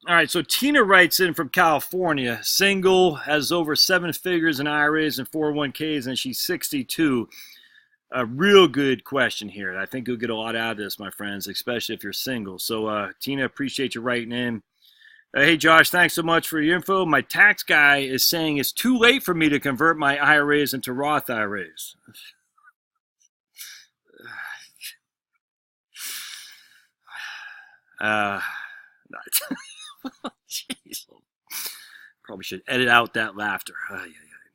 All right, so Tina writes in from California, single, has over 7 figures in IRAs and 401ks, and she's 62. A real good question here. I think you'll get a lot out of this, my friends, especially if you're single. So, Tina, appreciate you writing in. Hey, Josh, thanks so much for your info. My tax guy is saying it's too late for me to convert my IRAs into Roth IRAs. Uh, Jeez. Probably should edit out that laughter.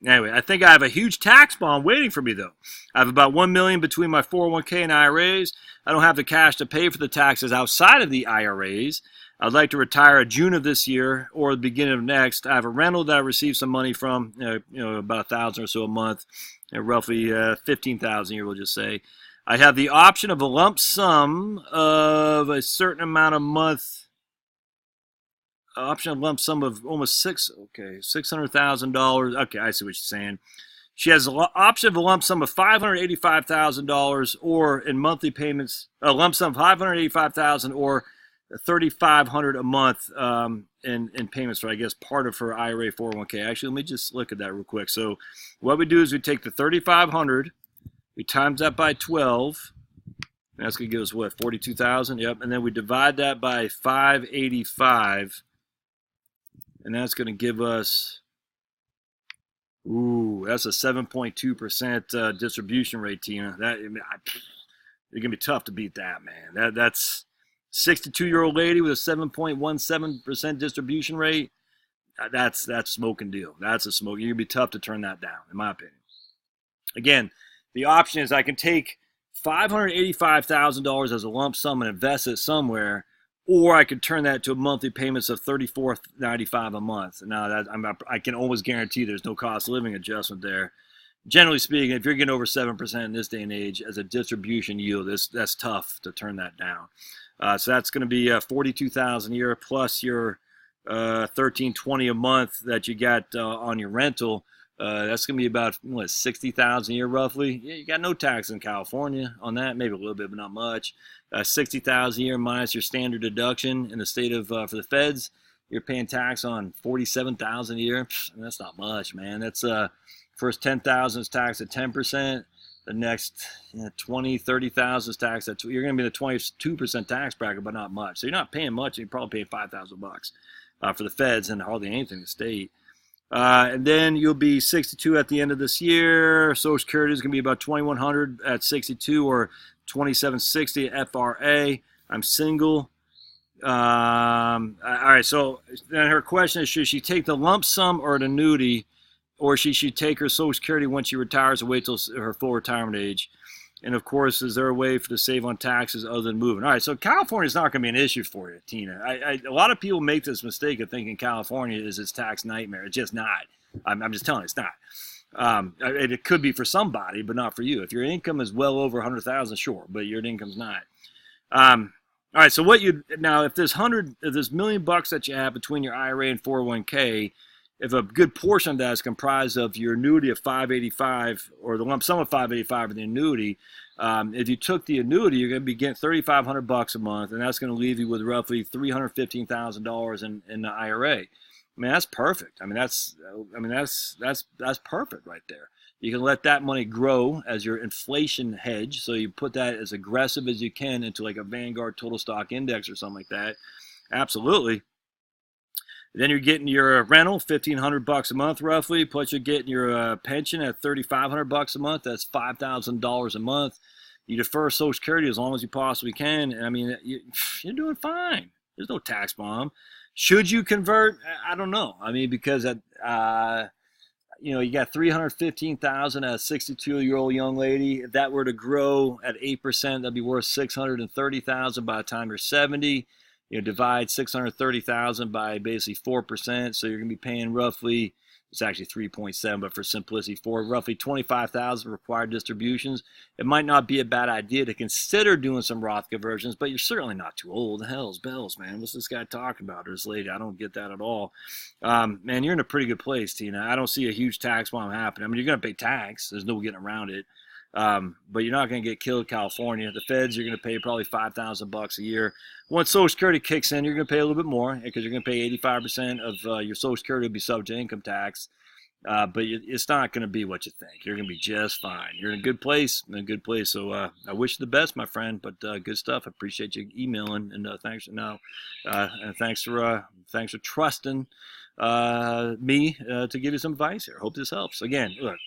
Anyway, I think I have a huge tax bomb waiting for me, though. I have about $1 million between my 401k and IRAs. I don't have the cash to pay for the taxes outside of the IRAs. I'd like to retire in June of this year or the beginning of next. I have a rental that I receive some money from, about $1,000 or so a month, roughly $15,000 a year, we'll just say. I have the option of a lump sum of a certain amount a month. Option of lump sum of almost $600,000. Okay, I see what you're saying. She has an option of a lump sum of $585,000 or in monthly payments, a lump sum of $585,000 or $3,500 a month in payments for, I guess, part of her IRA 401k. Actually, let me just look at that real quick. So what we do is we take the $3,500, we times that by 12. That's going to give us what, 42,000? Yep. And then we divide that by 585. And that's going to give us, that's a 7.2% distribution rate, Tina. It's going to be tough to beat that, man. That's 62-year-old lady with a 7.17% distribution rate. That's smoking deal. That's a smoke. You're going to be tough to turn that down, in my opinion. Again, the option is I can take $585,000 as a lump sum and invest it somewhere, or I could turn that to monthly payments of $34.95 a month. Now, I can almost guarantee there's no cost of living adjustment there. Generally speaking, if you're getting over 7% in this day and age as a distribution yield, that's tough to turn that down. So that's going to be $42,000 a year plus your $1,320 a month that you got on your rental. That's going to be about $60,000 a year roughly. Yeah, you got no tax in California on that, maybe a little bit, but not much. $60,000 a year minus your standard deduction in the state of for the feds, you're paying tax on $47,000 a year. That's not much, man. That's first $10,000 is taxed at 10%. The next 20, 30,000 is taxed at you're going to be in the 22% tax bracket, but not much. So you're not paying much. You're probably paying $5,000 for the feds and hardly anything in the state. And then you'll be 62 at the end of this year. Social Security is going to be about $2,100 at 62 or $2,760 at FRA. I'm single. All right, so then her question is, should she take the lump sum or an annuity, or she should take her Social Security once she retires and wait till her full retirement age? And of course, is there a way to save on taxes other than moving? All right, so California is not going to be an issue for you, Tina. A lot of people make this mistake of thinking California is its tax nightmare. It's just not. I'm just telling you, it's not. It could be for somebody, but not for you. If your income is well over 100,000, sure, but your income's not. All right, so if this $1 million that you have between your IRA and 401k, if a good portion of that is comprised of your annuity of 585 or the lump sum of 585 of the annuity, if you took the annuity, you're going to be getting $3,500 a month, and that's going to leave you with roughly $315,000 in the IRA. I mean, that's perfect. That's perfect right there. You can let that money grow as your inflation hedge. So you put that as aggressive as you can into like a Vanguard Total Stock Index or something like that. Absolutely. Then you're getting your rental, $1,500 a month roughly, plus you're getting your pension at $3,500 a month. That's $5,000 a month. You defer Social Security as long as you possibly can. You're doing fine. There's no tax bomb. Should you convert? I don't know. Because you got $315,000 at a 62-year-old young lady. If that were to grow at 8%, that'd be worth $630,000 by the time you're 70. Divide 630,000 by basically 4%, so you're going to be paying roughly, it's actually 3.7, but for simplicity, for roughly 25,000 required distributions. It might not be a bad idea to consider doing some Roth conversions, but you're certainly not too old. The hell's bells, man. What's this guy talking about, or this lady? I don't get that at all. Man, you're in a pretty good place, Tina. I don't see a huge tax bomb happening. You're going to pay tax. There's no getting around it. But you're not going to get killed in California. The feds, you're going to pay probably $5,000 a year. Once Social Security kicks in, you're going to pay a little bit more because you're going to pay 85% of your Social Security will be subject to income tax. But it's not going to be what you think. You're going to be just fine. You're in a good place, So I wish you the best, my friend. But good stuff. I appreciate you emailing, and thanks for trusting me to give you some advice here. Hope this helps. Again, look,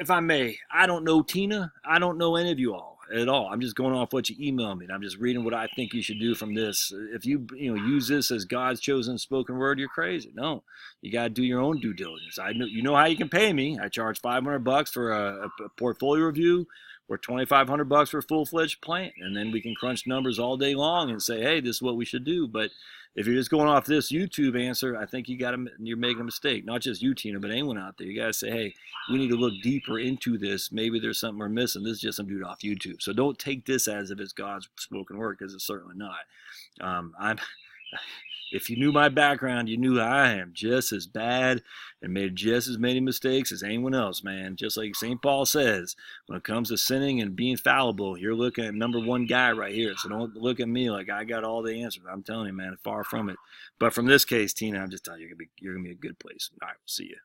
if I may, I don't know Tina. I don't know any of you all at all. I'm just going off what you email me, and I'm just reading what I think you should do from this. If you use this as God's chosen spoken word, you're crazy. No, you got to do your own due diligence. I know you know how you can pay me. I charge $500 for a portfolio review, or $2,500 for a full-fledged plan, and then we can crunch numbers all day long and say, hey, this is what we should do. But if you're just going off this YouTube answer, I think you're making a mistake. Not just you, Tina, but anyone out there. You got to say, hey, we need to look deeper into this. Maybe there's something we're missing. This is just some dude off YouTube. So don't take this as if it's God's spoken word, because it's certainly not. If you knew my background, you knew I am just as bad and made just as many mistakes as anyone else, man. Just like St. Paul says, when it comes to sinning and being fallible, you're looking at number one guy right here. So don't look at me like I got all the answers. I'm telling you, man, far from it. But from this case, Tina, I'm just telling you, you're gonna be a good place. All right, we'll see you.